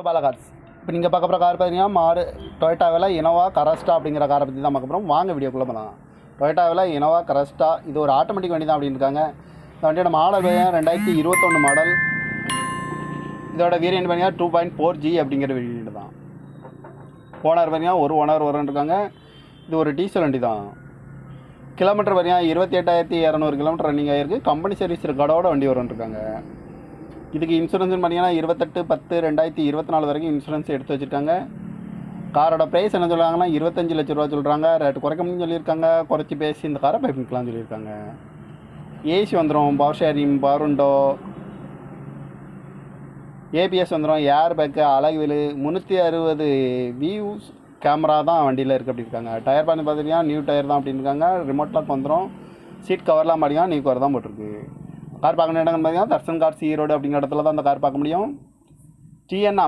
Bala cars. இப்போ நீங்கள் பார்க்க போகிற கார் பார்த்தீங்கன்னா டொயோட்டாவில் இனோவா கரஸ்டா அப்படிங்கிற காரை பற்றி தான் பார்க்க போகிறோம். வாங்க வீடியோக்குள்ளே போகலாம். டொயோட்டாவில் இனோவா கரஸ்டா இது ஒரு ஆட்டோமேட்டிக் வண்டி தான் அப்படின்னு இருக்காங்க. இந்த வண்டியோட மாடல் பார்த்தீங்கன்னா 2021 மாடல். இதோட வேரியன்ட் பார்த்தீங்கன்னா 2.4G அப்படிங்கிற வேரியன்ட் தான். ஓனர் பார்த்தீங்கன்னா ஒரு ஓனர் வரும்னு இருக்காங்க. இது ஒரு டீசல் வண்டி தான். கிலோமீட்டர் பார்த்தீங்கன்னா 28,200 கிலோமீட்டர் ரன்னிங் ஆகிருக்கு. கம்பெனி சர்வீஸ் ரெக்கார்டோட வண்டி வரும்னு இருக்காங்க. இதுக்கு இன்சூரன்ஸ்னு பார்த்தீங்கன்னா 28/10/2024 வரைக்கும் இன்சூரன்ஸ் எடுத்து வச்சுருக்காங்க. காரோட ப்ரைஸ் என்ன சொல்கிறாங்கன்னா 25 லட்ச ரூபா சொல்கிறாங்க. ரேட்டு குறைக்க முடியும்னு சொல்லியிருக்காங்க. குறைச்சி பேசி இந்த காரை பைப்பிங்கலாம்னு சொல்லியிருக்காங்க. ஏசி வந்துடும், power sharing, power window, ABS வந்துடும், ஏர் பேக்கு, அழகு வீலு, 360 வியூஸ் கேமரா தான் வண்டியில் இருக்குது அப்படி இருக்காங்க. டயர் பார்த்து பார்த்தீங்கன்னா நியூ டயர் தான் அப்படின்னு இருக்காங்க. ரிமோட் லாக் வந்துடும். சீட் கவர்லாம் பார்த்தீங்கன்னா நியூ கவர் தான் போட்டிருக்கு. கார் பார்க்கணும் இடங்கன்னு பார்த்தீங்கன்னா தர்சன் கார்ஸ் ஈரோடு அப்படிங்கிற இடத்துல தான் அந்த கார் பார்க்க முடியும். TN